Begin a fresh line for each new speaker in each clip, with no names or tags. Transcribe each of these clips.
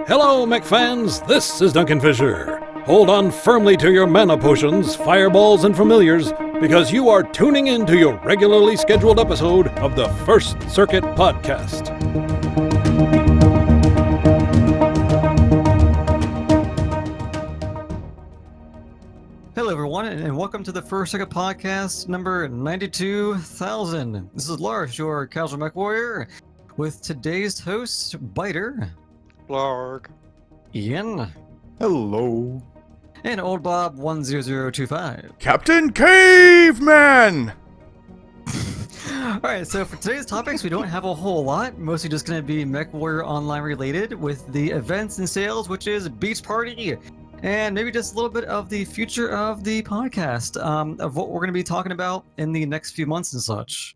Hello, mech fans. This is Duncan Fisher. Hold on firmly to your mana potions, fireballs, and familiars, because you are tuning in to your regularly scheduled episode of the First Circuit Podcast.
Hello, everyone, and welcome to the First Circuit Podcast number 92,000. This is Lars, your casual mech warrior, with today's host, Biter.
Blarg.
Ian.
Hello.
And Oldbob 10025.
Captain Caveman!
Alright, so for today's topics, we don't have a whole lot. Mostly just going to be MechWarrior Online related with the events and sales, which is Beach Party. And maybe just a little bit of the future of the podcast, of what we're going to be talking about in the next few months and such.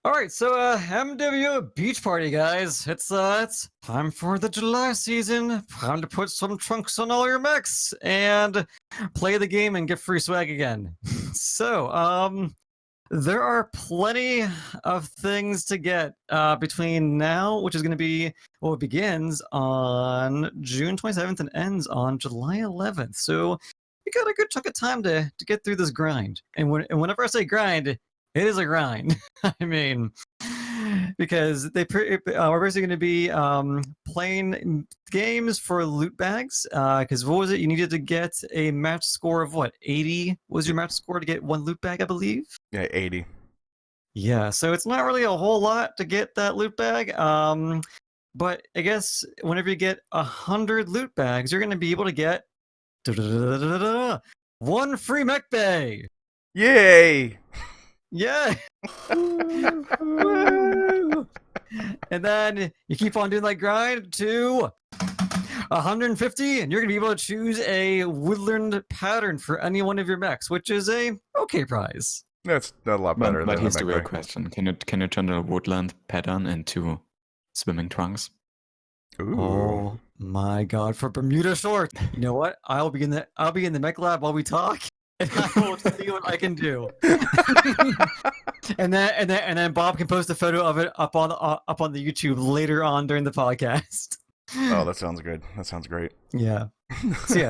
All right, so MWO Beach Party, guys. It's time for the July season. Time to put some trunks on all your mechs and play the game and get free swag again. So, there are plenty of things to get between now, which is going to be, well, it begins on June 27th and ends on July 11th. So, you got a good chunk of time to get through this grind. And whenever I say grind, it is a grind. I mean, because we're basically going to be playing games for loot bags. Because what was it? You needed to get a match score of what? 80 was your match score to get one loot bag, I believe?
Yeah, 80.
Yeah, so it's not really a whole lot to get that loot bag. But I guess whenever you get 100 loot bags, you're going to be able to get one free mech bay.
Yay!
Yeah. And then you keep on doing that grind to 150, and you're going to be able to choose a woodland pattern for any one of your mechs, which is a okay prize.
That's a lot better
But
than
here's
the
the real
mech bay.
question. Can you turn the woodland pattern into swimming trunks?
Ooh.
Oh my god, for Bermuda shorts. You know what? I'll be in the mech lab while we talk. And I will see what I can do. and then Bob can post a photo of it up on the YouTube later on during the podcast.
Oh, that sounds good. That sounds great.
Yeah.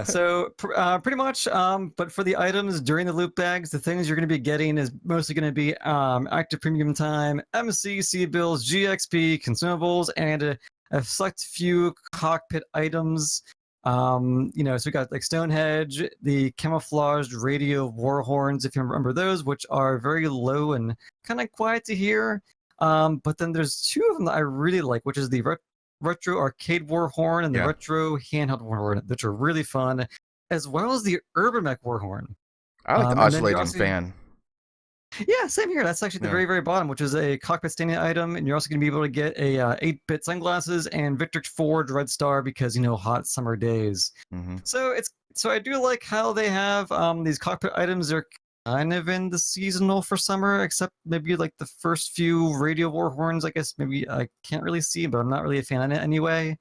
So pretty much. But for the items during the loot bags, the things you're going to be getting is mostly going to be active premium time, MC, C bills, GXP, consumables, and a select few cockpit items. So we got like Stonehenge, the camouflaged radio war horns, if you remember those, which are very low and kind of quiet to hear. But then there's two of them that I really like, which is the retro arcade war horn and the retro handheld war horn, which are really fun, as well as the urban mech war horn.
I like the oscillating fan.
Yeah, same here. That's actually the very, very bottom, which is a cockpit standing item, and you're also going to be able to get a 8-bit sunglasses and Victrix Forge Red Star because hot summer days.
Mm-hmm.
So I do like how they have these cockpit items. Are kind of in the seasonal for summer, except maybe like the first few radio war horns. I guess maybe I can't really see, but I'm not really a fan of it anyway.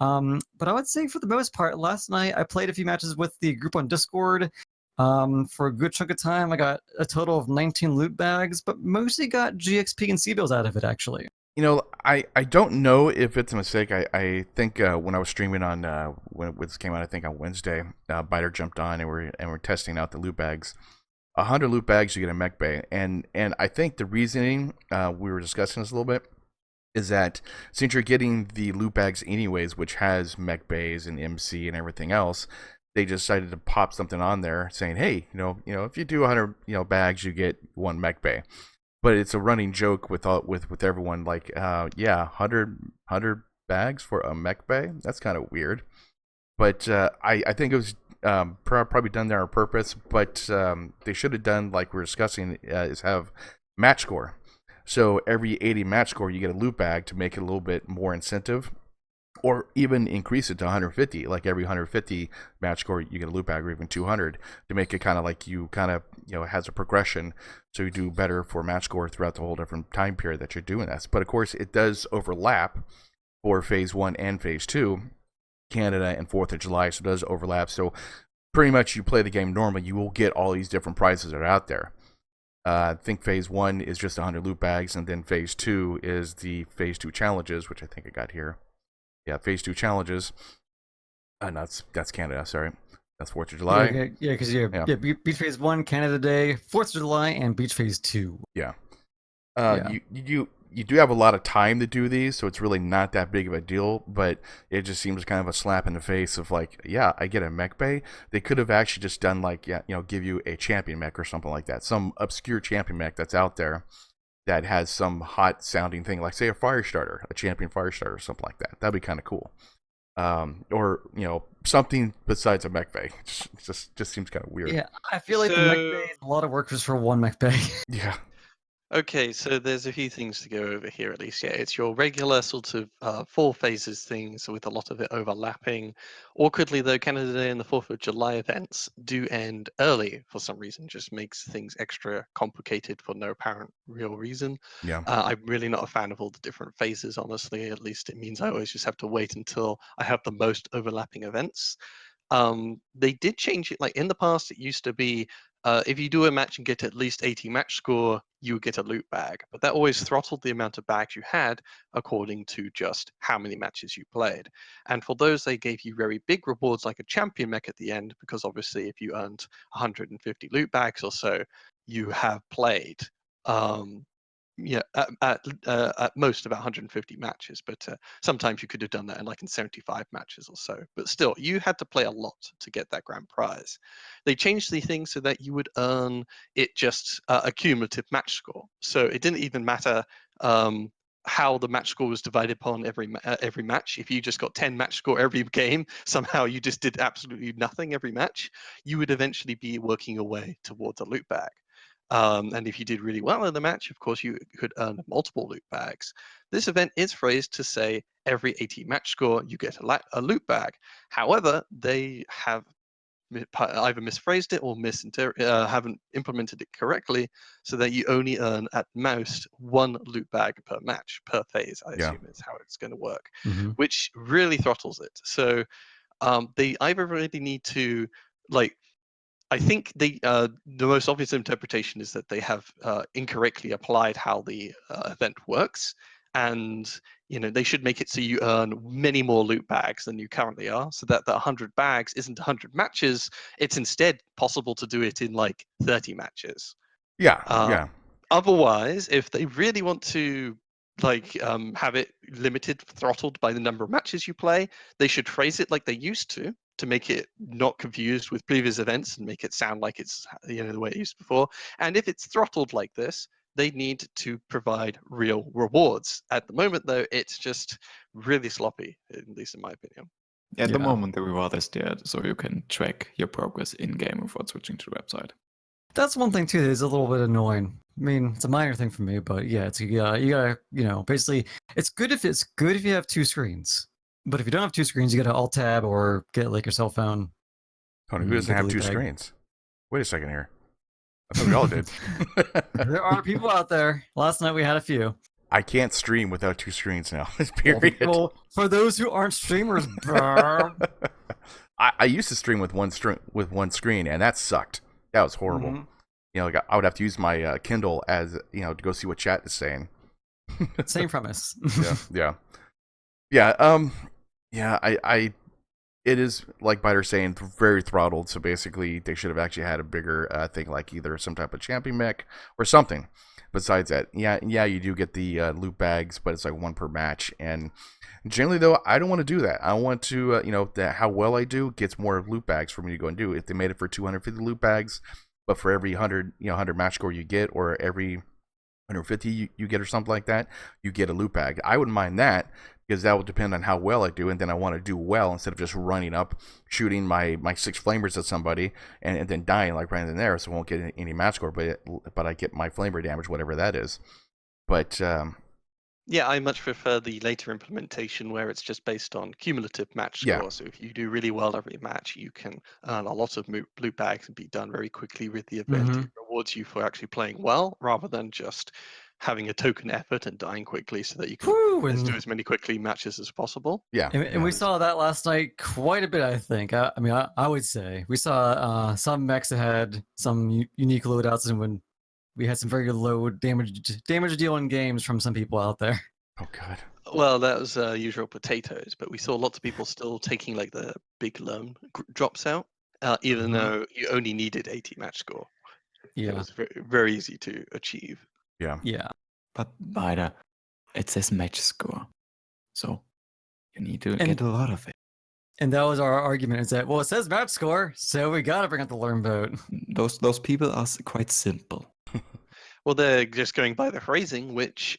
But I would say for the most part, last night I played a few matches with the group on Discord. For a good chunk of time, I got a total of 19 loot bags, but mostly got GXP and C-bills out of it, actually.
I don't know if it's a mistake. I think when I was streaming on, when this came out, I think on Wednesday, Biter jumped on and we're testing out the loot bags. 100 loot bags, you get a mech bay. And I think the reasoning, we were discussing this a little bit, is that since you're getting the loot bags anyways, which has mech bays and MC and everything else, they decided to pop something on there saying, hey, if you do 100 bags, you get one mech bay. But it's a running joke with everyone, like, 100 bags for a mech bay? That's kind of weird. But I think it was probably done there on purpose, but they should have done, like we're discussing, is have match score. So every 80 match score, you get a loot bag to make it a little bit more incentive. Or even increase it to 150, like every 150 match score, you get a loot bag, or even 200, to make it kind of like has a progression, so you do better for match score throughout the whole different time period that you're doing this. But of course, it does overlap for Phase 1 and Phase 2, Canada and 4th of July, so it does overlap. So pretty much you play the game normally, you will get all these different prizes that are out there. I think Phase 1 is just 100 loot bags, and then Phase 2 is the Phase 2 challenges, which I think I got here. Yeah, Phase 2 challenges, No, that's Canada. Sorry, that's 4th of
Yeah,
July.
yeah, because Beach Phase 1, Canada Day, 4th of July, and Beach Phase 2.
Yeah.
Yeah.
You do have a lot of time to do these, so it's really not that big of a deal. But it just seems kind of a slap in the face of like, yeah, I get a mech bay. They could have actually just done like, yeah, give you a champion mech or something like that, some obscure champion mech that's out there that has some hot sounding thing, like say a fire starter, a champion fire starter, or something like that. That'd be kind of cool. Or something besides a mech bay. Just seems kind of weird.
Yeah, I feel like the mech bay is a lot of work just for one mech bay.
Yeah.
Okay, so there's a few things to go over here at least. Yeah, it's your regular sort of 4 phases things with a lot of it overlapping. Awkwardly, though, Canada Day and the 4th of July events do end early for some reason, just makes things extra complicated for no apparent real reason.
Yeah.
I'm really not a fan of all the different phases, honestly. At least it means I always just have to wait until I have the most overlapping events. They did change it. Like in the past, it used to be if you do a match and get at least 80 match score, you would get a loot bag. But that always throttled the amount of bags you had according to just how many matches you played. And for those, they gave you very big rewards like a champion mech at the end, because obviously, if you earned 150 loot bags or so, you have played. Yeah, at most about 150 matches, but sometimes you could have done that in 75 matches or so. But still, you had to play a lot to get that grand prize. They changed the thing so that you would earn it just a cumulative match score. So it didn't even matter how the match score was divided upon every match. If you just got 10 match score every game, somehow you just did absolutely nothing every match, you would eventually be working your way towards a loot bag. And if you did really well in the match, of course, you could earn multiple loot bags. This event is phrased to say every 80 match score, you get a loot bag. However, they have either misphrased it or haven't implemented it correctly, so that you only earn at most 1 loot bag per match, per phase, I
Yeah.
assume is how it's going to work,
Mhm.
which really throttles it. So they either really need to, like, I think the most obvious interpretation is that they have incorrectly applied how the event works, and they should make it so you earn many more loot bags than you currently are, so that the 100 bags isn't 100 matches. It's instead possible to do it in 30 matches.
Yeah.
Uh,
Yeah.
Otherwise, if they really want to have it limited, throttled by the number of matches you play, they should phrase it like they used to make it not confused with previous events and make it sound like it's the way it used before. And if it's throttled like this, they need to provide real rewards. At the moment, though, it's just really sloppy, at least in my opinion.
At the
Yeah.
moment, the reward is there, so you can track your progress in game without switching to the website.
That's one thing too that is a little bit annoying. I mean, it's a minor thing for me, but yeah, it's you gotta basically it's good if you have 2 screens. But if you don't have 2 screens, you gotta alt tab or get your cell phone.
Tony, who doesn't
Get the
have
loot
2
bag.
screens? Wait a second here. I thought we all did.
There are people out there. Last night we had a few.
I can't stream without 2 screens now. Period.
Well, for those who aren't streamers, brr.
I used to stream with one screen, and that sucked. That was horrible.
Mhm.
I would have to use my Kindle as to go see what chat is saying.
Same premise.
Yeah. I it is like Biter saying, very throttled. So basically, they should have actually had a bigger thing, like either some type of champion mech or something. Besides that, yeah, you do get the loot bags, but it's 1 per match. And generally, though, I don't want to do that. I want to, how well I do gets more loot bags for me to go and do. If they made it for 250 loot bags, but for every 100 match score you get, or every 150 you get, or something like that, you get a loot bag. I wouldn't mind that, because that would depend on how well I do, and then I want to do well instead of just running up, shooting my 6 flamers at somebody, and then dying right in there, so I won't get any match score, but I get my flamer damage, whatever that is. But
Yeah, I much prefer the later implementation where it's just based on cumulative match score.
Yeah.
So if you do really well every match, you can earn a lot of loot bags and be done very quickly with the event.
Mhm.
It rewards you for actually playing well rather than just having a token effort and dying quickly, so that you can
Whew,
do
and,
as many quickly matches as possible.
yeah,
and we saw that last night quite a bit, I think. I mean, I would say we saw some mechs that had some unique loadouts, and when we had some very low damage dealing games from some people out there.
oh god.
Well, that was usual potatoes, but we saw lots of people still taking like the big loan drops out, even
Mhm.
though you only needed 80 match score. It
Yeah.
was very, very easy to achieve.
Yeah.
Yeah.
But Bida, it says match score. So you need to
And-
get a lot of it.
And that was our argument, is that, well, it says match score, so we gotta bring out the learn boat.
Those people are quite simple.
Well, they're just going by the phrasing, which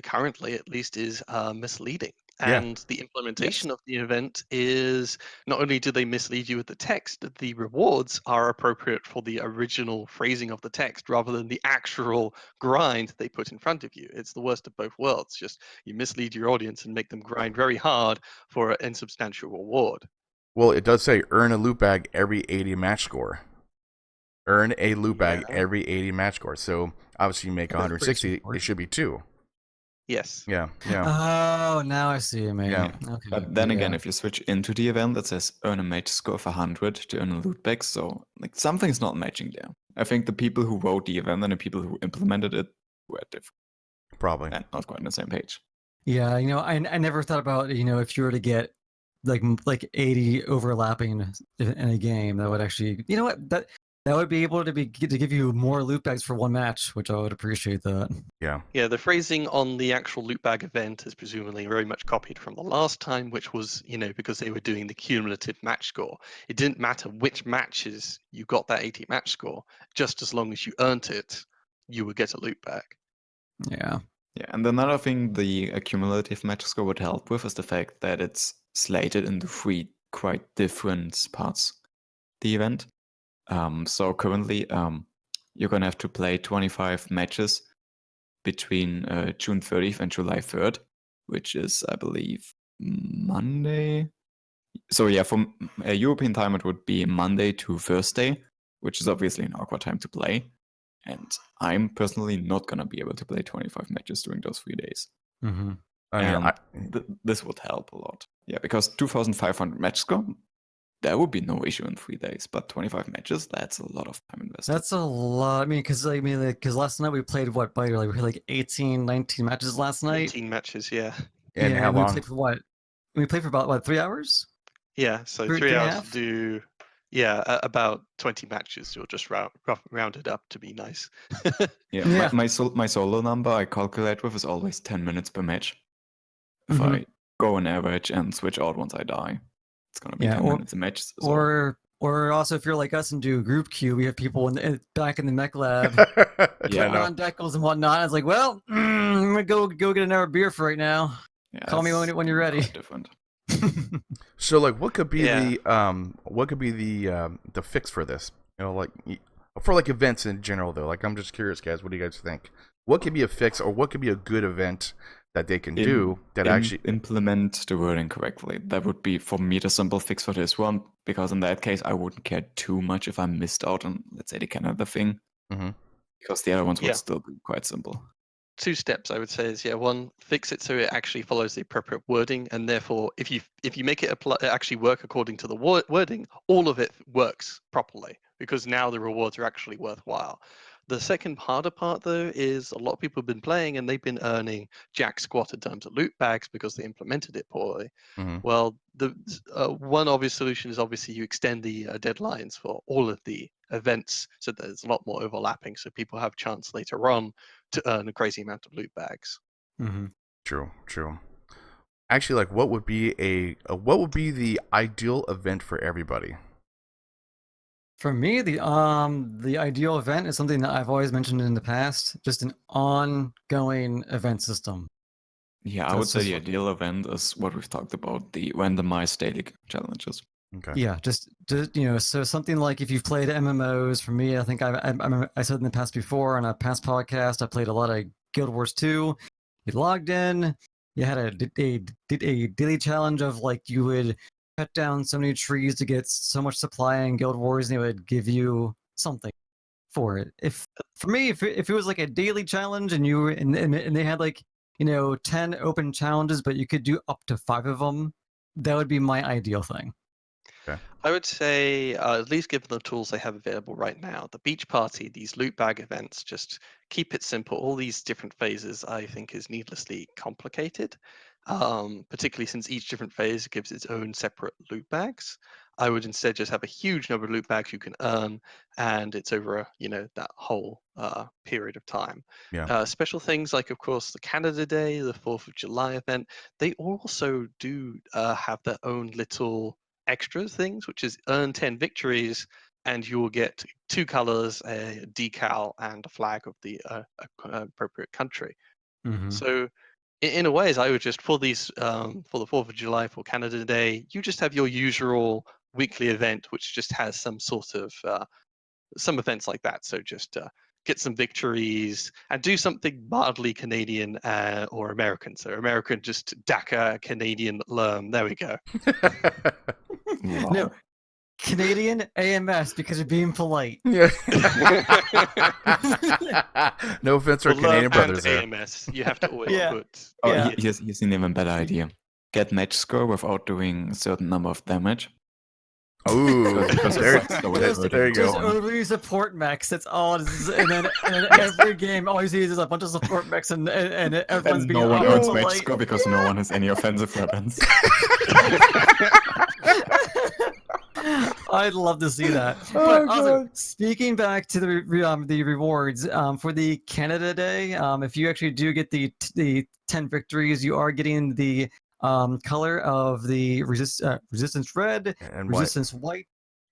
currently at least is misleading.
Yeah.
And the implementation of the event is not only do they mislead you with the text, the rewards are appropriate for the original phrasing of the text rather than the actual grind they put in front of you. It's the worst of both worlds. Just you mislead your audience and make them grind very hard for an insubstantial reward.
Well, it does say earn a loot bag every 80 match score. Earn a loot bag
Yeah.
every 80 match score. So obviously you make
That's pretty
160. It
straightforward.
should be 2.
Yes.
Yeah. Yeah.
Oh, now I see you, man.
Yeah.
Okay.
But then again,
yeah.
if you switch into the event that says earn a match score of 100 to earn a loot bag, so like something's not matching there. I think the people who wrote the event and the people who implemented it were different
Probably.
and not quite on the same page.
Yeah, I never thought about, if you were to get like 80 overlapping in a game, that would actually, that would be able to give you more loot bags for one match, which I would appreciate that.
Yeah.
Yeah, the phrasing on the actual loot bag event is presumably very much copied from the last time, which was, because they were doing the cumulative match score. It didn't matter which matches you got that 80 match score, just as long as you earned it, you would get a loot bag.
Yeah.
Yeah, and another thing the accumulative match score would help with is the fact that it's slated into 3 quite different parts, the event. So currently, you're gonna have to play 25 matches between June 30th and July 3rd, which is, I believe, Monday. So yeah, from European time, it would be Monday to Thursday, which is obviously an awkward time to play. And I'm personally not gonna be able to play 25 matches during those 3 days.
Mm-hmm.
I mean,
And this would help a lot. Yeah, because 2,500 match score, that would be no issue in 3 days. But 25 matches, that's a lot of time invested.
That's a lot. I mean, because last night we played what, Biter? Like we played like 18, 19 matches last night.
18 matches, yeah.
and how
we
long?
played for what? We played for about what, 3 hours?
Yeah, so
Three
3
and a
hours
half?
to do, about 20 matches. You'll just round it up to be nice.
Yeah,
Yeah.
My solo number I calculate with is always 10 minutes per match. If
Mhm.
I go on average and switch out once I die, it's gonna be
Yeah,
10 minutes a match. So.
Or also, if you're like us and do group queue, we have people back in the mech lab,
Yeah,
no.
on decals and whatnot. It's like, well, I'm gonna go get another beer for right now.
Yeah,
Call me
that's
when you're ready.
quite different.
So, like, what could be
Yeah.
the fix for this? For like events in general, though. Like, I'm just curious, guys. What do you guys think? What could be a fix, or what could be a good event that they can do that actually
implement the wording correctly? That would be for me the simple fix for this one, because in that case I wouldn't care too much if I missed out on, let's say, the Canada thing, because the other ones would
Yeah.
still be quite simple.
2 steps I would say is, one, fix it so it actually follows the appropriate wording, and therefore if you make it actually work according to the wording, all of it works properly, because now the rewards are actually worthwhile. The second harder part, though, is a lot of people have been playing and they've been earning jack squat in terms of loot bags because they implemented it poorly. Well, the one obvious solution is obviously you extend the deadlines for all of the events so that there's a lot more overlapping, so people have a chance later on to earn a crazy amount of loot bags.
Mm-hmm.
True. Actually, like, what would be the ideal event for everybody?
For me, the ideal event is something that I've always mentioned in the past, just an ongoing event system.
Yeah, I would
That's
say
just
the
what-
ideal event is what we've talked about, the randomized daily challenges.
Okay.
Yeah, just so something like if you've played MMOs. For me, I think I said in the past before on a past podcast, I played a lot of Guild Wars 2. You logged in, you had a daily challenge of like you would cut down so many trees to get so much supply in Guild Wars, and they would give you something for it. If it was like a daily challenge and you and they had like 10 open challenges, but you could do up to 5 of them, that would be my ideal thing.
I would say at least give them the tools they have available right now. The beach party, these loot bag events, just keep it simple. All these different phases, I think, is needlessly complicated. particularly since each different phase gives its own separate loot bags. I would instead just have a huge number of loot bags you can earn, and it's over that whole period of time.
Yeah.
Special things like, of course, the Canada Day, the 4th of July event, they also do have their own little extra things, which is earn 10 victories, and you will get 2 colors, a decal, and a flag of the appropriate country.
Mhm.
So in a ways, I would just for these for the 4th of July, for Canada Day, you just have your usual weekly event, which just has some sort of some events like that. So just get some victories and do something mildly Canadian or American. So American, just DACA, Canadian, learn. There we go.
No, Canadian AMS because you're being polite.
Yeah. No offense to our
Well,
Canadian
and
brothers there.
AMS, you have to always
Yeah.
put.
Oh,
Yeah.
here's an even better idea. Get match score without doing a certain number of damage.
Ooh,
Because
there,
it's so it's
there you
Just
go.
overly support mechs. That's all. And then every game, all you see is a bunch of support mechs, and everyone's
And
being
no one earns match
polite.
score because no one has any offensive weapons.
I'd love to see that.
Oh,
But also,
God.
speaking back to the rewards for the Canada Day, if you actually do get the 10 victories, you are getting the color of the resistance red,
And what?
resistance white.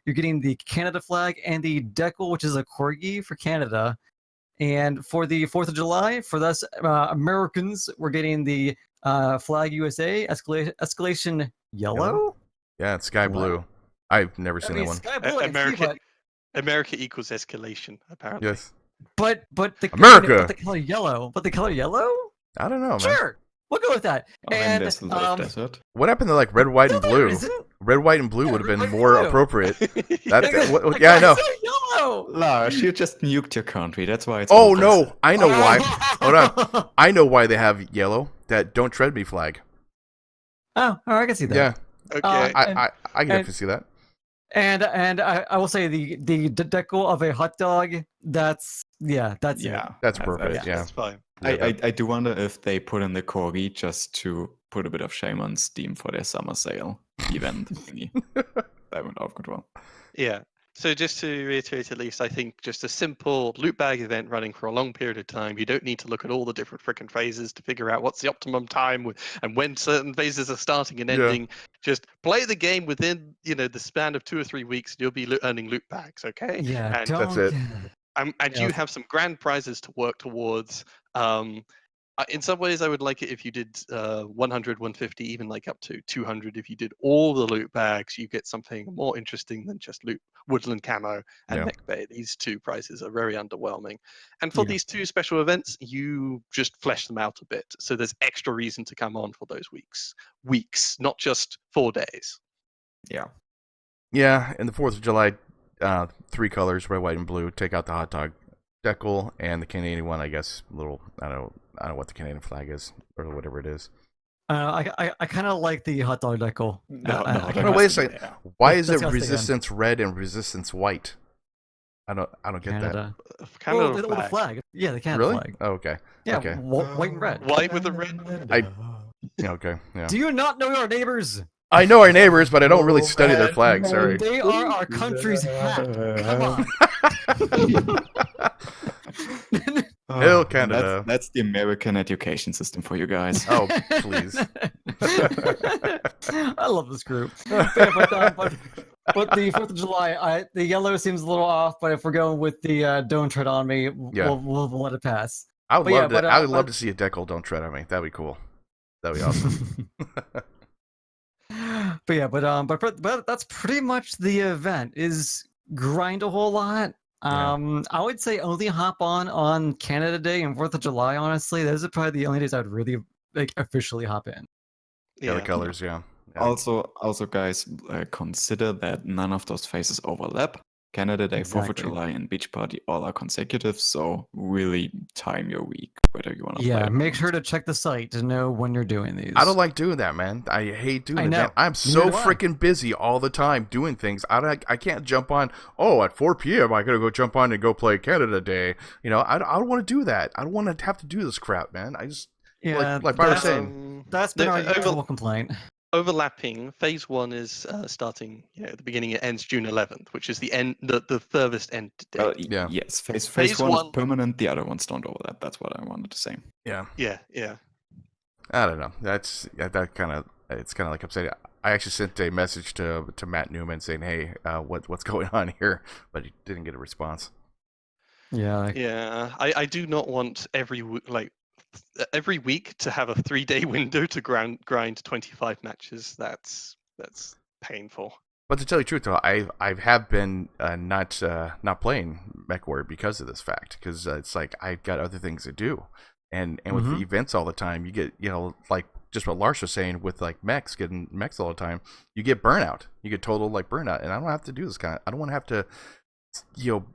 You're getting the Canada flag and the decal, which is a corgi for Canada. And for the 4th of July, for us Americans, we're getting the flag USA escalation yellow.
Yeah, it's sky blue. I've never seen that one.
Sky blue, I can see,
America equals escalation, apparently.
Yes.
but the
America!
but the color yellow. But the color yellow?
I don't know, man.
Sure, we'll go with that.
I mean,
And
there's a lot of desert.
What happened to like red, white,
no,
and
there
blue?
isn't.
Red, white, and blue
Yeah,
would have
red,
been
white, and
more
blue.
appropriate.
Like,
Yeah, I know.
it's yellow.
Lars, you just nuked your country. That's why it's.
Oh
all desert.
no, I know why. Hold on, I know why they have yellow. That "Don't Tread Me" flag.
Oh, I can see that.
Yeah,
Okay.
I can definitely see that.
And I will say the decal of a hot dog. That's it.
That's appropriate. Yeah.
That's fine.
I do wonder if they put in the corgi just to put a bit of shame on Steam for their summer sale event thingy. That went out of control.
Yeah. So just to reiterate, at least, I think just a simple loot bag event running for a long period of time. You don't need to look at all the different frickin' phases to figure out what's the optimum time and when certain phases are starting and
Yeah.
ending. Just play the game within, the span of 2 or 3 weeks, and you'll be earning loot bags, okay?
Yeah,
And,
don't,
That's it.
and
Yeah.
you have some grand prizes to work towards. In some ways, I would like it if you did 100, 150, even like up to 200. If you did all the loot bags, you get something more interesting than just woodland camo and
Yeah.
mech bay. These 2 prizes are very underwhelming. And for
Yeah.
these 2 special events, you just flesh them out a bit. So there's extra reason to come on for those weeks, not just 4 days.
Yeah.
Yeah, and the 4th of July, 3 colors, red, white, and blue. Take out the hot dog decal, and the Canadian one, I guess, I don't know what the Canadian flag is, or whatever it is.
I kind of like the hot dog decal.
No, wait a second. Why is
That's
it
what I was thinking.
resistance red and resistance white? I don't get
Canada.
Kind
Well,
of
the flag. Yeah, the
that.
Canada
Really?
flag.
Oh, okay.
Yeah,
Okay.
white and red.
White with the red.
Yeah, okay. Yeah.
Do you not know your neighbors?
I know our neighbors, but I don't really study their flags. Sorry.
They are our country's hat. Come on.
Hail Canada.
That's the American education system for you guys.
Oh, please.
I love this group. But the 4th of July, the yellow seems a little off, but if we're going with the Don't Tread on Me,
Yeah.
we'll let it pass.
I would
But yeah,
love
but,
I would love to see a decal "Don't Tread on Me." That'd be cool. That'd be awesome.
but that's pretty much the event. Is grind a whole lot.
Yeah.
I would say only hop on Canada Day and 4th of July. Honestly, those are probably the only days I'd really officially hop in.
Yeah, the colors. Yeah.
Also, guys, consider that none of those phases overlap. Canada Day, 4th of
Exactly.
July, and Beach Party all are consecutive, so really time your week, whether you want to play.
Yeah,
or
make
not.
sure to check the site to know when you're doing these.
I don't like doing that, man. I hate doing
I
it.
know.
Man. I'm
Neither
so
do I.
freaking busy all the time doing things. I can't jump on. Oh, at 4 p.m. I gotta go jump on and go play Canada Day. I don't want to do that. I don't want to have to do this crap, man.
Yeah,
like I was saying.
that's been
no,
our
over-
usual complaint.
overlapping. Phase 1 is starting at the beginning. It ends June 11th, which is the furthest end date.
Well,
Yeah.
yes, phase
Phase
1 is
one-
permanent. The other ones don't overlap. That's what I wanted to say.
Yeah.
Yeah.
I don't know. That kind of, it's kind of like I'm saying. I actually sent a message to Matt Newman saying, "Hey, what's going on here?" But he didn't get a response.
Yeah.
Yeah, I do not want every week to have a 3-day window to grind 25 matches. That's painful.
But to tell you the truth, though, I have been not playing MechWarrior because of this fact. Because it's like I've got other things to do, and with the events all the time, you get like just what Lars was saying with like getting mechs all the time, you get burnout. You get total like burnout, and I don't have to do this kind. I don't want to have to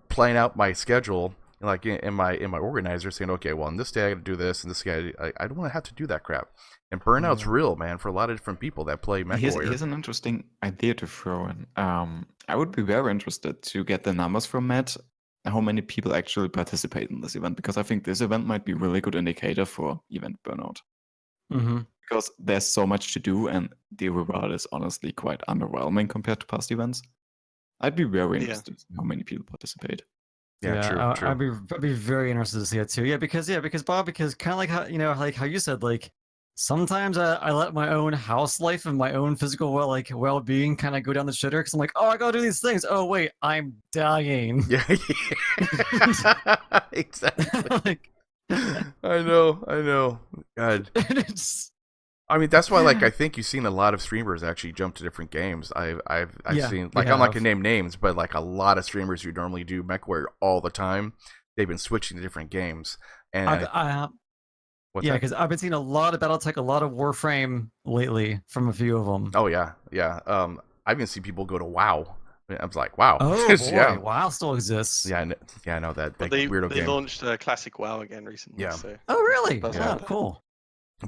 plan out my schedule like in my organizer, saying, okay, well, on this day I got to do this, and this guy I don't want to have to do that crap. And burnout's real, man, for a lot of different people that play MechWarrior.
Here's an interesting idea to throw in. I would be very interested to get the numbers from Matt, how many people actually participate in this event, because I think this event might be a really good indicator for event burnout.
Mm-hmm.
Because there's so much to do, and the reward is honestly quite underwhelming compared to past events. I'd be very interested in how many people participate.
Yeah, true.
I'd be very interested to see it too. Yeah, because Bob, kind of like how like how you said, like sometimes I let my own house life and my own physical well-being kind of go down the shitter because I'm like, oh, I gotta do these things. Oh wait, I'm dying.
Yeah. Exactly.
Like,
I know. God. I mean, that's why, like, I think you've seen a lot of streamers actually jump to different games. I've seen, like, I'm not gonna name names, but like a lot of streamers who normally do MechWarrior all the time, they've been switching to different games. And
because I've been seeing a lot of BattleTech, a lot of Warframe lately from a few of them.
Oh yeah. I've even seen people go to WoW. I was like, wow.
Oh boy, WoW still exists.
Yeah, I know that.
But
weirdo
they
game.
launched Classic WoW again recently.
Yeah.
So.
Oh really?
Yeah.
Oh, cool.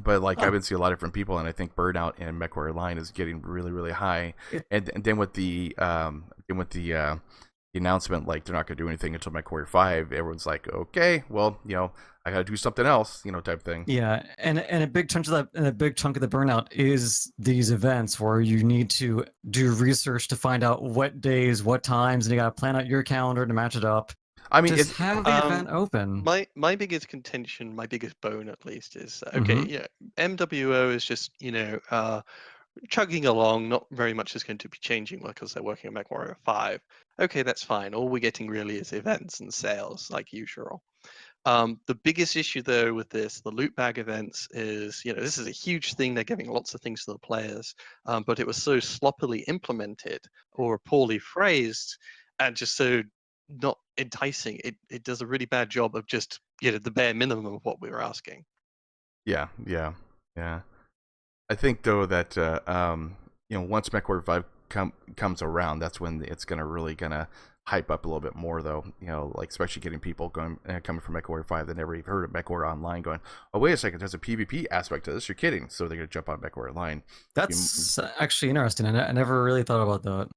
But like I've been seeing a lot of different people, and I think burnout in MechWarrior Line is getting really, really high. And then with the announcement, like they're not going to do anything until MechWarrior 5, everyone's like, okay, well, I got to do something else, type thing.
Yeah, and a big chunk of that, and a big chunk of the burnout is these events where you need to do research to find out what days, what times, and you got to plan out your calendar to match it up.
I mean,
just have the event open.
My biggest contention, my biggest bone at least, is MWO is just chugging along. Not very much is going to be changing because they're working on MechWarrior 5. Okay, that's fine. All we're getting really is events and sales, like usual. The biggest issue though with this, the loot bag events, is this is a huge thing. They're giving lots of things to the players, but it was so sloppily implemented or poorly phrased, and just so not enticing. It does a really bad job of just the bare minimum of what we were asking.
Yeah. I think though that once MechWarrior 5 comes around, that's when it's really gonna hype up a little bit more though. Like especially getting people coming from MechWarrior 5 that never even heard of MechWarrior Online going, oh wait a second, there's a PvP aspect to this. You're kidding? So they're gonna jump on MechWarrior Online.
That's actually interesting. I never really thought about that.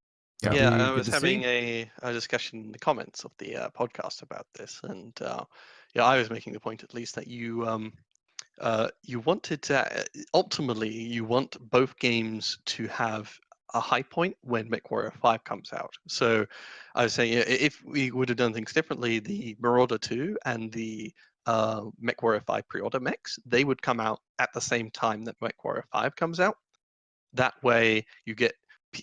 I was having a discussion in the comments of the podcast about this, and I was making the point at least that you wanted to ultimately you want both games to have a high point when MechWarrior 5 comes out. So I was saying if we would have done things differently, the Marauder 2 and the MechWarrior 5 pre-order mechs, they would come out at the same time that MechWarrior 5 comes out. That way you get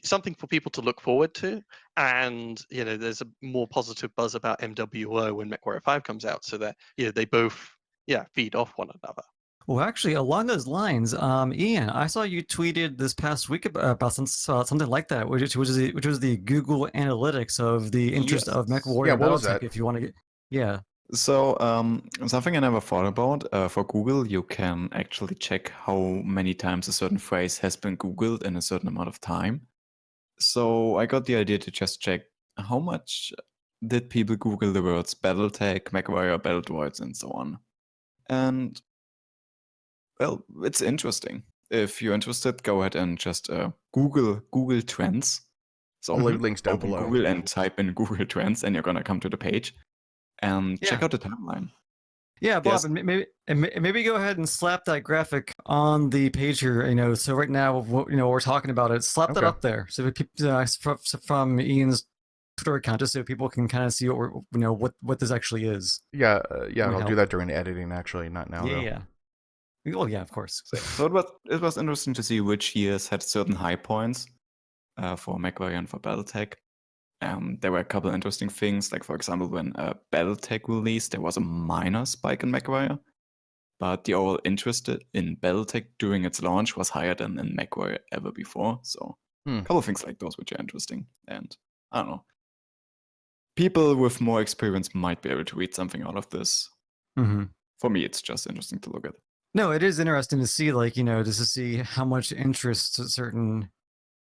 something for people to look forward to, and there's a more positive buzz about MWO when MechWarrior 5 comes out, so that they both feed off one another.
Well, actually, along those lines, Ian, I saw you tweeted this past week about something like that, which was the Google Analytics of the interest of MechWarrior.
What was that?
If you want to get,
So something I never thought about, for Google, you can actually check how many times a certain phrase has been Googled in a certain amount of time. So I got the idea to just check how much did people Google the words BattleTech, MechWarrior, Battle Droids, and so on. And well, it's interesting. If you're interested, go ahead and just Google Trends. So
I'll leave links down
open
below.
Google and type in Google Trends, and you're gonna come to the page and check out the timeline.
Yeah, Bob,
Yes.
and maybe go ahead and slap that graphic on the page here. So right now, we're talking about it. Slap that
Okay.
up there, so from Ian's Twitter account, just so people can kind of see what this actually is.
Yeah,
Might
I'll do
help.
that during editing. Actually, not now though.
Yeah. Well, yeah, of course.
So it was interesting to see which years had certain high points for Mechwarrior and for BattleTech. There were a couple interesting things, like for example, when BattleTech released, there was a minor spike in Mechwarrior, but the overall interest in BattleTech during its launch was higher than in Mechwarrior ever before. So a couple of things like those which are interesting, and I don't know. People with more experience might be able to read something out of this.
Mm-hmm.
For me, it's just interesting to look at.
No, it is interesting to see, just to see how much interest certain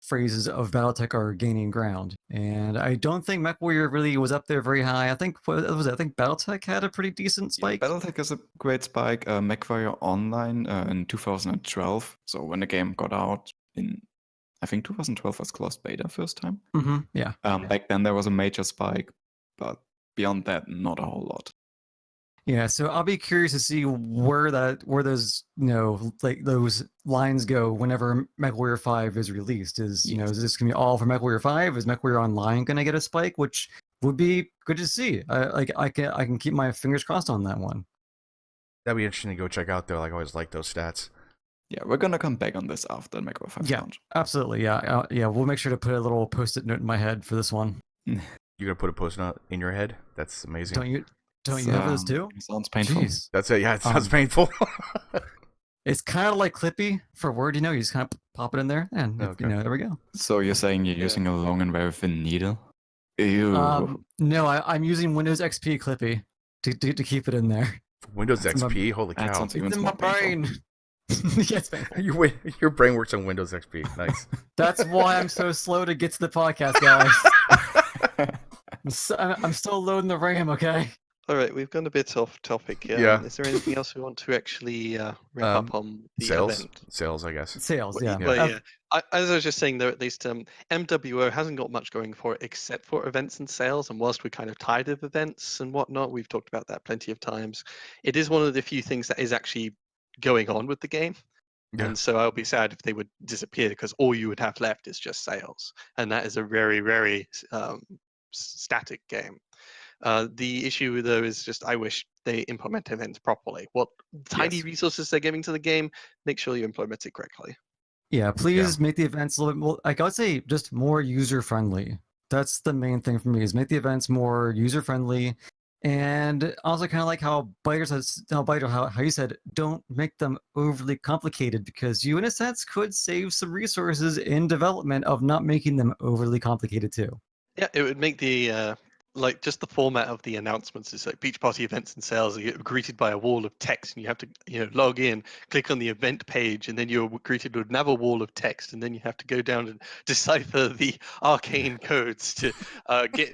phrases of BattleTech are gaining ground. And I don't think MechWarrior really was up there very high. I think I think BattleTech had a pretty decent spike.
Yeah, BattleTech is a great spike. Mechwarrior Online in 2012. So when the game got out in, I think 2012 was closed beta first time.
Mm-hmm. Yeah.
Back then there was a major spike, but beyond that, not a whole lot.
Yeah, so I'll be curious to see where those those lines go whenever MechWarrior 5 is released. Is this gonna be all for MechWarrior 5? Is MechWarrior Online gonna get a spike, which would be good to see? I can keep my fingers crossed on that one.
That'd be interesting to go check out though. Like I always like those stats.
Yeah, we're gonna come back on this after Microbus 5 launch.
Absolutely. Yeah, we'll make sure to put a little post-it note in my head for this one.
You're gonna put a post-it note in your head? That's amazing.
Don't you have those too?
Sounds painful.
Jeez.
That's it. Yeah, it sounds painful.
It's kind of like Clippy for Word. You just kind of pop it in there, and there we go.
So you're saying you're using a long and very thin needle? Ew.
No, I'm using Windows XP Clippy to keep it in there.
Windows XP? Holy
That
cow.
sounds even
It's in my
more painful.
brain. Yes, painful.
Your brain works on Windows XP. Nice.
That's why I'm so slow to get to the podcast, guys. I'm still loading the RAM, okay?
All right, we've gone a bit off topic here.
Yeah.
Is there anything else we want to actually wrap up on the event?
Sales, I guess.
Sales,
Well,
yeah.
well, yeah. As I was just saying, though, at least MWO hasn't got much going for it except for events and sales. And whilst we're kind of tired of events and whatnot, we've talked about that plenty of times. It is one of the few things that is actually going on with the game.
Yeah.
And so I'll be sad if they would disappear, because all you would have left is just sales. And that is a very, very static game. The issue, though, is just I wish they implement events properly. What tiny resources they're giving to the game, make sure you implement it correctly.
Yeah, please make the events a little bit more, I would say, just more user-friendly. That's the main thing for me, is make the events more user-friendly. And also kind of like how how you said, don't make them overly complicated, because you, in a sense, could save some resources in development of not making them overly complicated too.
Yeah, it would make the like just the format of the announcements is like beach party events and sales. You get greeted by a wall of text, and you have to log in, click on the event page, and then you're greeted with another wall of text, and then you have to go down and decipher the arcane codes to get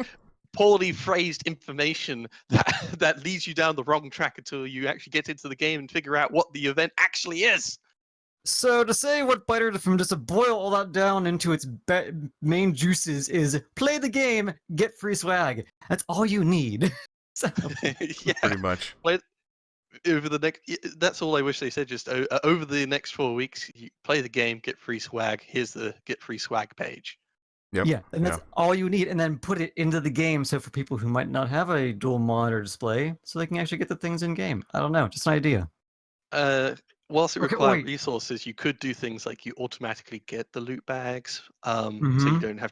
poorly phrased information that leads you down the wrong track until you actually get into the game and figure out what the event actually is.
So to say what Biter, from just to boil all that down into its main juices, is play the game, get free swag. That's all you need. So,
Yeah,
Pretty much.
over the next, that's all I wish they said. Just over the next 4 weeks, you play the game, get free swag. Here's the get free swag page.
Yep.
yeah, and that's all you need, and then put it into the game. So for people who might not have a dual monitor display, so they can actually get the things in game. I don't know, just an idea.
Whilst it
Okay,
requires
wait.
resources, you could do things like you automatically get the loot bags, so you
Mhm.
don't have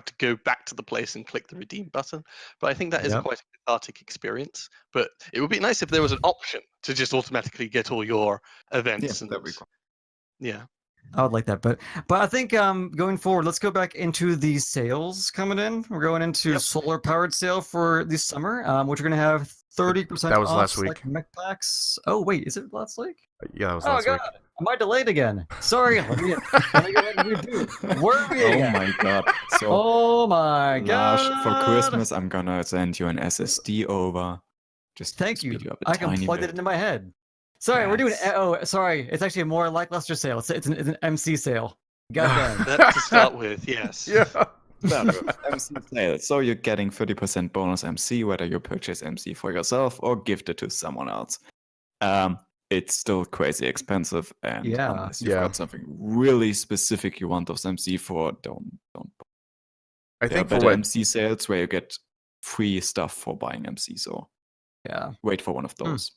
to go back to the place and click the redeem button. But I think that is
Yep.
quite a cathartic experience. But it would be nice if there was an option to just automatically get all your events.
Yeah, that'd be cool.
Yeah.
I would like that, but I think going forward, let's go back into the sales coming in. We're going into solar powered sale for this summer, which we're going to have 30%
That was
off
last week.
select mech packs. Oh wait, is it last week?
Yeah, that was
Oh
last
god,
week.
am I delayed again? Sorry, let me go ahead and reboot. Where are we
Oh
again?
my god. So,
Oh my
Lars,
god!
for Christmas, I'm gonna send you an SSD over. Just
Thank
speed
you.
up a
I can
tiny
plug
bit.
it into my head. Sorry, we're doing.
Yes.
Oh, sorry. It's actually a more lackluster sale. It's an MC sale. Goddamn.
That to start with, yes.
Yeah.
MC sale. So you're getting 30% bonus MC, whether you purchase MC for yourself or gift it to someone else. it's still crazy expensive, and
Yeah.
unless you've
Yeah.
got something really specific you want those MC for, don't.
I
There are
think for
better
what
MC sales where you get free stuff for buying MC, so
Yeah.
wait for one of those.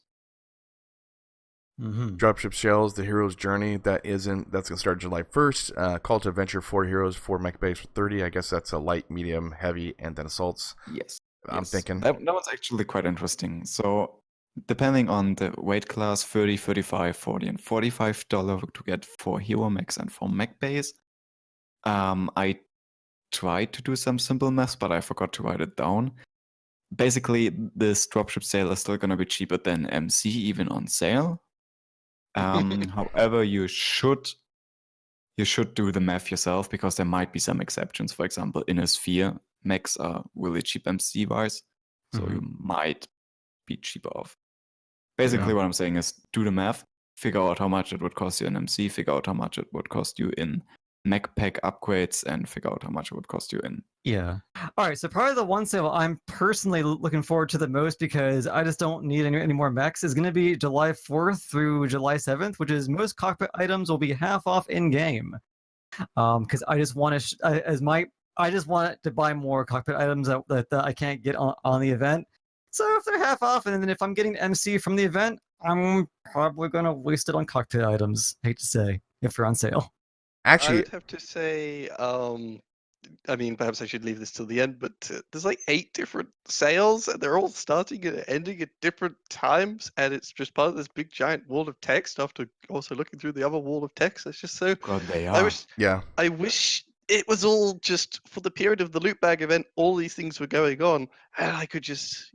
Mm-hmm.
Dropship shells, the hero's journey, that's gonna start July 1st. Call to adventure 4 heroes, 4 mech base for 30. I guess that's a light, medium, heavy, and then assaults.
Yes.
I'm thinking
that was actually quite interesting. So depending on the weight class, 30, 35, 40, and $45 to get 4 hero mechs and 4 mech base. I tried to do some simple math, but I forgot to write it down. Basically, this dropship sale is still going to be cheaper than MC, even on sale. However, you should do the math yourself, because there might be some exceptions. For example, in a sphere, mechs are really cheap MC wise, so you might be cheaper off. Basically, what I'm saying is do the math, figure out how much it would cost you in MC, figure out how much it would cost you in mech pack upgrades, and figure out how much it would cost you in.
Yeah. All right. So probably the one sale I'm personally looking forward to the most, because I just don't need any more mechs, is going to be July 4th through July 7th, which is most cockpit items will be half off in game. Because I just want to I just want to buy more cockpit items that I can't get on the event. So if they're half off, and then if I'm getting MC from the event, I'm probably going to waste it on cockpit items. Hate to say, if they're on sale.
I
actually
would have to say, I mean, perhaps I should leave this till the end, but there's like 8 different sales, and they're all starting and ending at different times, and it's just part of this big giant wall of text after also looking through the other wall of text. It's just so.
God, they
I
are.
wish it was all just for the period of the loot bag event. All these things were going on, and I could just,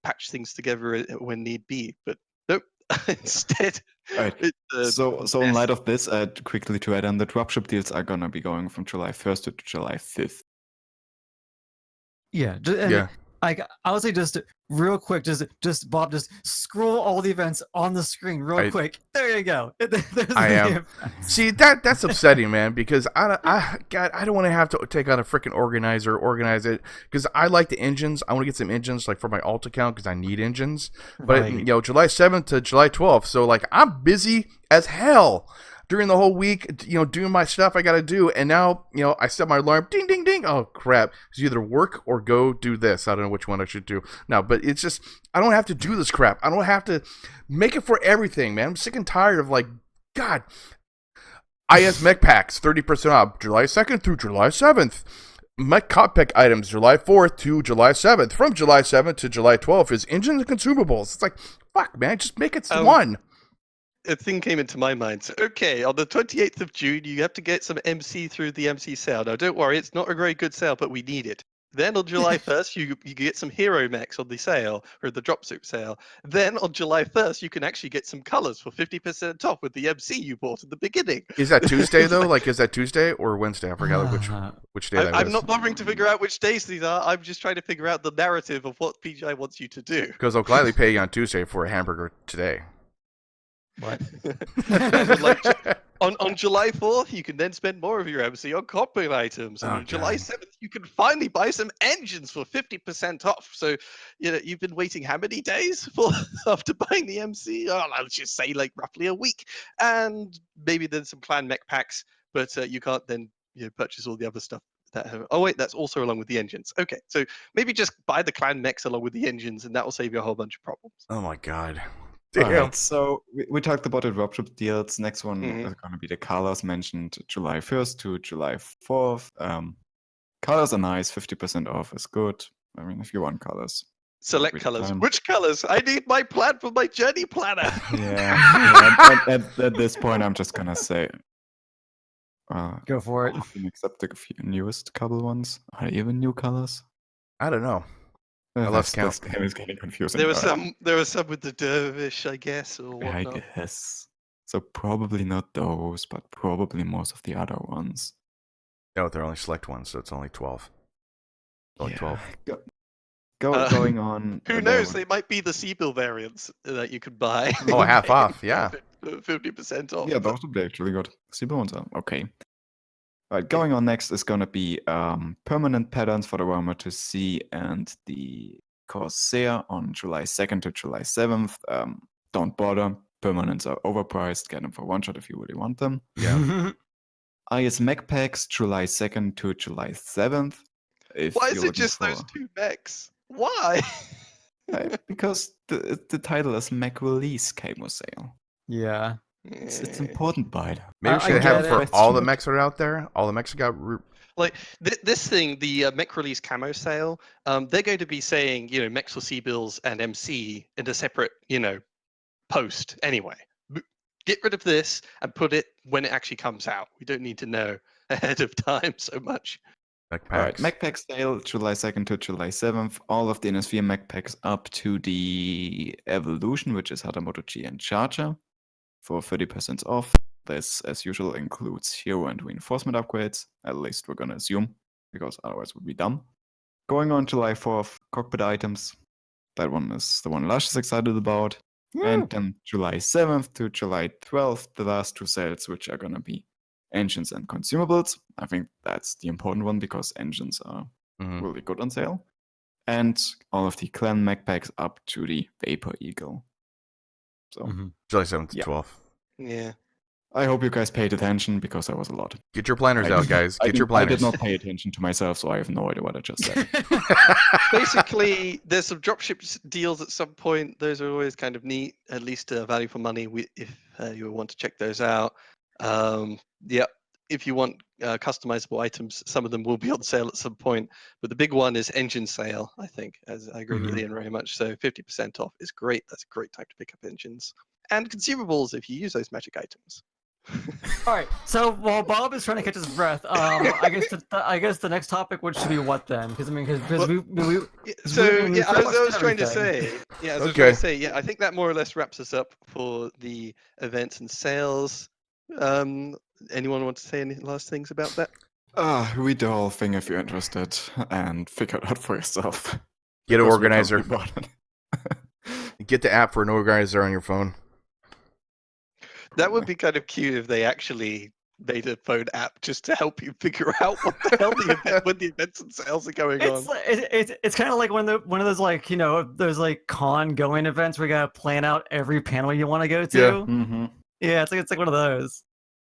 patch things together when need be. But nope. Instead,
Right.
it's
So in light of this, quickly to add on, the dropship deals are gonna be going from July 1st to July 5th.
Yeah. I would say just real quick, just Bob, just scroll all the events on the screen real quick. There you go.
I am. See, that's upsetting, man, because I don't want to have to take out a freaking organizer, organize it, because I like the engines. I want to get some engines like for my alt account because I need engines. But
Right.
July 7th to July 12th, so like I'm busy as hell during the whole week, doing my stuff I got to do. And now, I set my alarm, ding, ding, ding. Oh, crap. It's either work or go do this. I don't know which one I should do now, but it's just, I don't have to do this crap. I don't have to make it for everything, man. I'm sick and tired of God. IS Mech Packs, 30% off, July 2nd through July 7th. Mech Cockpit items, July 4th to July 7th. From July 7th to July 12th is engines and consumables. It's like, fuck, man, just make it one.
A thing came into my mind. So, okay, on the 28th of June, you have to get some MC through the MC sale. Now, don't worry, it's not a very good sale, but we need it. Then on July 1st, you get some hero mechs on the sale, or the dropsuit sale. Then on July 1st, you can actually get some colors for 50% off with the MC you bought at the beginning.
Is that Tuesday, though? Is that Tuesday or Wednesday? I forgot which day that was.
I'm not bothering to figure out which days these are. I'm just trying to figure out the narrative of what PGI wants you to do.
Because I'll gladly pay you on Tuesday for a hamburger today.
What?
On July 4th, you can then spend more of your MC on cockpit items. And on July 7th, you can finally buy some engines for 50% off. So, you've been waiting how many days after buying the MC? Oh, let's just say roughly a week. And maybe then some clan mech packs, but you can't then purchase all the other stuff. Oh wait, that's also along with the engines. Okay, so maybe just buy the clan mechs along with the engines, and that will save you a whole bunch of problems.
Oh my god.
Alright, so we talked about the dropship deals. Next one is going to be the colors mentioned, July 1st to July 4th. Colors are nice, 50% off is good. I mean, if you want colors.
Select colors. Which colors? I need my plan for my journey planner.
Yeah. At this point, I'm just going to say...
Go for it.
Except the newest couple ones. Are they even new colors?
I don't know. I lost count.
This game is getting confusing.
There were some with the dervish, I guess, or whatnot.
I guess. So probably not those, but probably most of the other ones.
No, they're only select ones, so it's only 12. Only 12.
Going on.
Who knows? They might be the Seabill variants that you could buy.
Oh, half off, yeah.
50% off.
Yeah, those would be actually good. Seabill ones are okay. Right, going on next is going to be permanent patterns for the Warhammer 2C and the Corsair on July 2nd to July 7th. don't bother. Permanents are overpriced. Get them for one shot if you really want them.
Yeah.
IS Mech Packs, July 2nd to July 7th. If
Why is
you're
it
looking
just
for...
those 2 mechs? Why?
Because the title is Mech Release Camo Sale.
Yeah.
It's important, Biden.
Maybe we
I
should have
get
it for
it.
all the mechs that are out there. All the mechs that got.
Like this thing, the mech release camo sale, they're going to be saying, mechs for C-bills and MC in a separate, post anyway. Get rid of this and put it when it actually comes out. We don't need to know ahead of time so much.
Mech
All right,
packs.
Mech Pack sale, July 2nd to July 7th. All of the NS4 Mech Packs up to the Evolution, which is Hatamoto G and Charger, for 30% off. This, as usual, includes hero and reinforcement upgrades. At least we're going to assume, because otherwise it would be dumb. Going on July 4th, cockpit items. That one is the one Lush is excited about. And then July 7th to July 12th, the last 2 sales, which are going to be engines and consumables. I think that's the important one because engines are really good on sale. And all of the clan mech packs up to the Vapor Eagle. So
July 7th to
Yeah.
12th.
Yeah.
I hope you guys paid attention because that was a lot.
Get your planners out, guys. Get your
I
planners.
did not pay attention to myself, so I have no idea what I just said.
Basically, there's some dropship deals at some point. Those are always kind of neat, at least value for money if you want to check those out. If you want customizable items, some of them will be on sale at some point. But the big one is engine sale, I think, as I agree with Ian very much. So 50% off is great. That's a great time to pick up engines. And consumables if you use those magic items.
All right. So while Bob is trying to catch his breath, I guess the next topic should be what then? Because
I was trying to say, I think that more or less wraps us up for the events and sales. Anyone want to say any last things about that?
Read the whole thing if you're interested and figure it out for yourself.
Get an
Because we can't
organizer.
be bothered.
Get the app for an organizer on your phone.
That would be kind of cute if they actually made a phone app just to help you figure out what the hell when the events and sales are going on.
It's kind of like one of those those like con going events where you gotta plan out every panel you want to go to.
Yeah.
Mm-hmm.
Yeah, it's like one of those.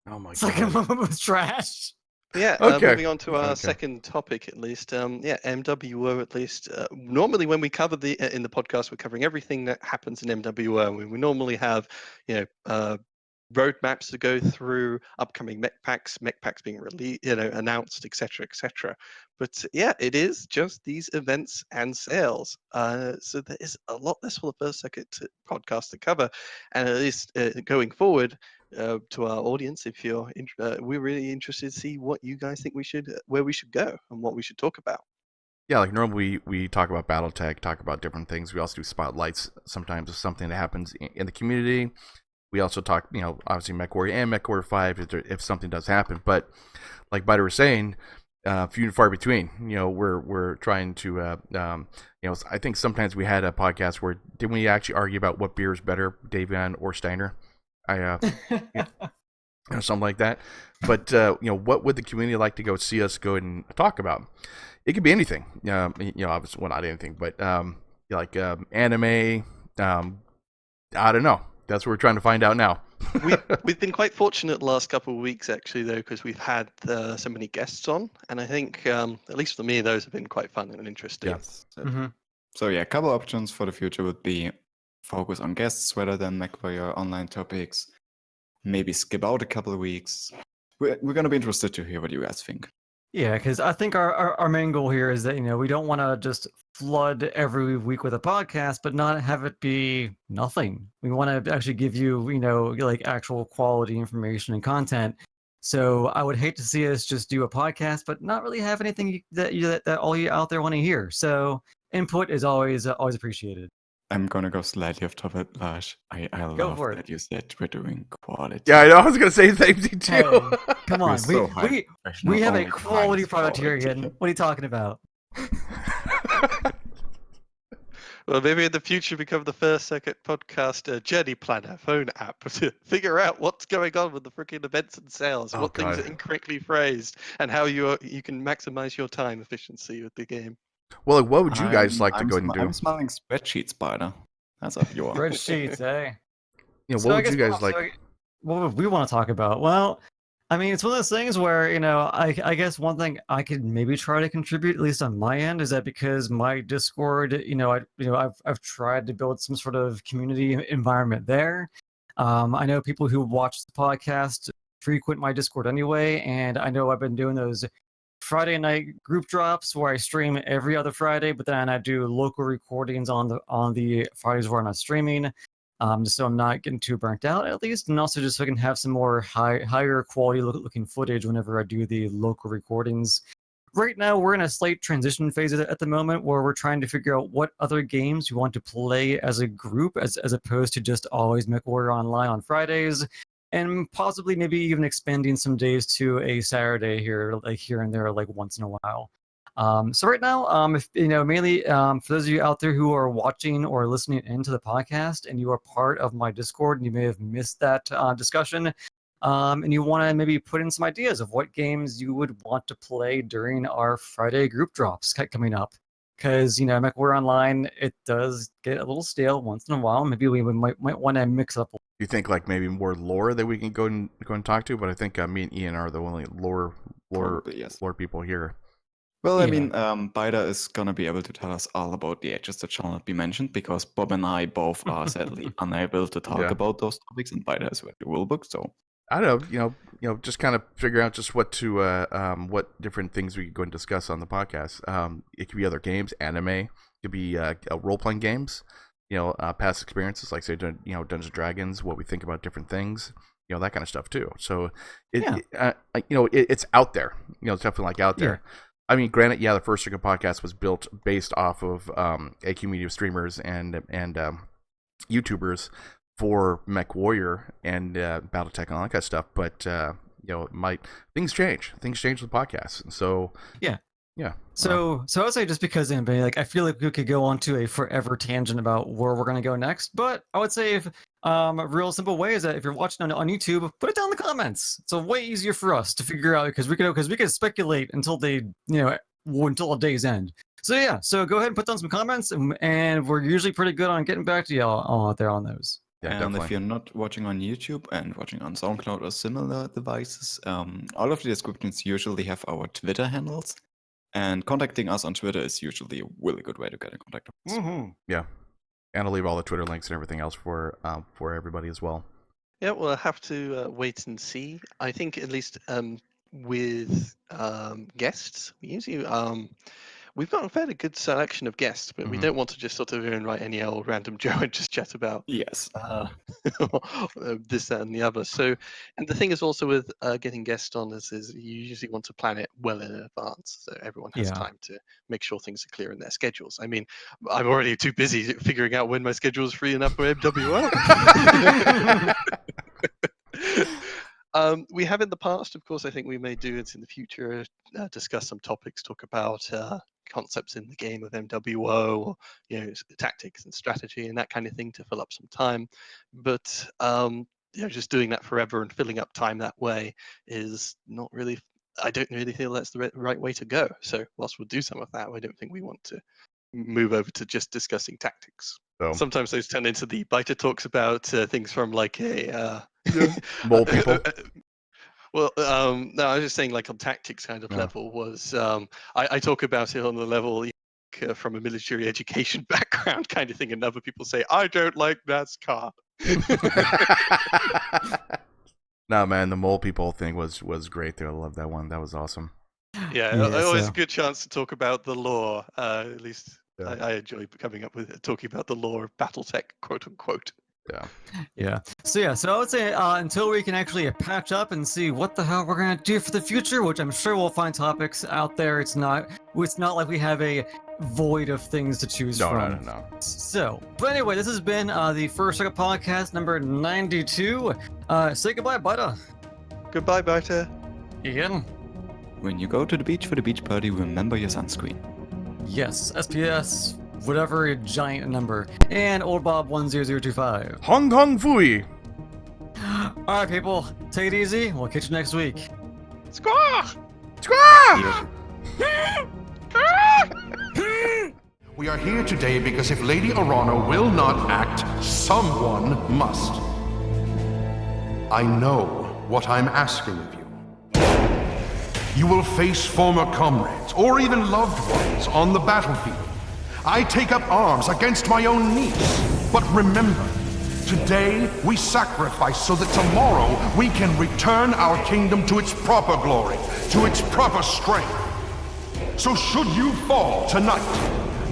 Oh my
It's
god.
like a moment with trash.
Yeah,
Okay.
moving on to our second topic, at least. MWO, at least. Normally, when we cover in the podcast, we're covering everything that happens in MWO. We normally have, roadmaps to go through, upcoming mech packs being released, announced, etc., etc. But it is just these events and sales. So there is a lot less for the First Circuit podcast to cover, and at least going forward. To our audience, if you're we're really interested to see what you guys think where we should go and what we should talk about.
Yeah, like normally we talk about BattleTech, talk about different things. We also do spotlights sometimes of something that happens in the community. We also talk, obviously Mechwarrior and Mechwarrior 5 if something does happen. But like Biter was saying, few and far between. We're trying to, I think sometimes we had a podcast where didn't we actually argue about what beer is better, Davion or Steiner? Something like that. But what would the community like to go see us go and talk about? It could be anything. Obviously, well, not anything, but like anime. I don't know. That's what we're trying to find out now.
We've been quite fortunate the last couple of weeks, actually, though, because we've had so many guests on, and I think, at least for me, those have been quite fun and interesting.
Yes. So a couple options for the future would be focus on guests rather than Mechwarrior online topics. Maybe skip out a couple of weeks. We're going to be interested to hear what you guys think.
Yeah, because I think our main goal here is that we don't want to just flood every week with a podcast, but not have it be nothing. We want to actually give you like actual quality information and content. So I would hate to see us just do a podcast, but not really have anything that all you out there want to hear. So input is always appreciated.
I'm going to go slightly off topic, Lars. I love that you said we're doing quality.
Yeah, I know. I was going to say the same thing too.
Hey, come on. We have a
only
quality product here
quality.
again. What are you talking about?
Well, maybe in the future become the First Circuit podcast journey planner phone app to figure out what's going on with the freaking events and sales, what things are incorrectly phrased, and how you can maximize your time efficiency with the game.
Well, what would you guys like to go and do?
I'm smelling spreadsheets, Spider. That's up your.
Spreadsheets, eh?
You know,
So
what
I
would
guess
you guys like?
what would we want to talk about? Well, I mean, it's one of those things where, I guess one thing I could maybe try to contribute, at least on my end, is that because my Discord, I've tried to build some sort of community environment there. I know people who watch the podcast frequent my Discord anyway, and I know I've been doing those Friday night group drops where I stream every other Friday, but then I do local recordings on the Fridays where I'm not streaming. Just so I'm not getting too burnt out, at least, and also just so I can have some more higher quality looking footage whenever I do the local recordings. Right now, we're in a slight transition phase at the moment where we're trying to figure out what other games we want to play as a group, as opposed to just always Mechwarrior Online on Fridays, and possibly maybe even expanding some days to a Saturday here and there, like once in a while. So right now, if mainly for those of you out there who are watching or listening into the podcast, and you are part of my Discord, and you may have missed that discussion, and you want to maybe put in some ideas of what games you would want to play during our Friday group drops coming up. Because Mechwarrior Online, it does get a little stale once in a while. Maybe we might want to mix up.
You think like maybe more lore that we can go and talk to? But I think me and Ian are the only lore
Probably, yes.
lore people here.
Well, I
Yeah.
mean, Bida is gonna be able to tell us all about the edges that shall not be mentioned because Bob and I both are sadly unable to talk
Yeah.
about those topics, and Bida has read the rule book, so
I don't know, just kind of figure out just what to what different things we could go and discuss on the podcast. It could be other games, anime, it could be role playing games, past experiences, like say Dungeons and Dragons, what we think about different things, that kind of stuff too. So it's out there, it's definitely like out there.
Yeah.
I mean, granted, the First Circuit podcast was built based off of a community of streamers and YouTubers for Mechwarrior and BattleTech and all that kind of stuff. But things change with podcasts, and so
Yeah.
Yeah.
So I would say just because I feel like we could go on to a forever tangent about where we're gonna go next, but I would say a real simple way is that if you're watching on YouTube, put it down in the comments. It's a way easier for us to figure out because we could speculate until until a day's end. So yeah, so go ahead and put down some comments, and we're usually pretty good on getting back to y'all all out there on those.
Yeah,
and
definitely.
if you're not watching on YouTube and watching on SoundCloud or similar devices, all of the descriptions usually have our Twitter handles. And contacting us on Twitter is usually a really good way to get in contact with us.
Mm-hmm.
Yeah, and I'll leave all the Twitter links and everything else for everybody as well.
Yeah, we'll have to wait and see. I think at least with guests, we usually we've got a fairly good selection of guests, but we don't want to just sort of invite any old random Joe and just chat about
Yes.
this, that, and the other. So, and the thing is also with getting guests on is you usually want to plan it well in advance, so everyone has time to make sure things are clear in their schedules. I mean, I'm already too busy figuring out when my schedule is free enough for MWO. We have in the past, of course. I think we may do it in the future. Discuss some topics, talk about concepts in the game of MWO, or tactics and strategy and that kind of thing to fill up some time. But just doing that forever and filling up time that way is not really. I don't really feel that's the right way to go. So whilst we'll do some of that, I don't think we want to move over to just discussing tactics.
So,
sometimes those turn into the Biter talks about things from like a
mole people.
Well, no, I was just saying, like on tactics kind of level was I talk about it on the level from a military education background kind of thing, and other people say I don't like NASCAR.
No, man, the mole people thing was great there. I love that one. That was awesome.
Yeah, always a good chance to talk about the lore. At least I enjoy coming up with talking about the lore of BattleTech, quote unquote.
So I would say until we can actually patch up and see what the hell we're gonna do for the future, which I'm sure we'll find topics out there. It's not like we have a void of things to choose from.
No.
So, but anyway, this has been the First Circuit podcast number 92. Say goodbye, Bida.
Goodbye, Biter.
Ian.
When you go to the beach for the beach party, remember your sunscreen.
Yes, SPS. Whatever giant number. And Oldbob 10025.
Hong Kong Fui.
Alright, people. Take it easy. We'll catch you next week.
Squaw!
Squaw!
We are here today because if Lady Arano will not act, someone must. I know what I'm asking of you. You will face former comrades, or even loved ones, on the battlefield. I take up arms against my own niece. But remember, today we sacrifice so that tomorrow we can return our kingdom to its proper glory, to its proper strength. So should you fall tonight,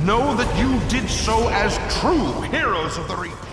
know that you did so as true heroes of the Reach.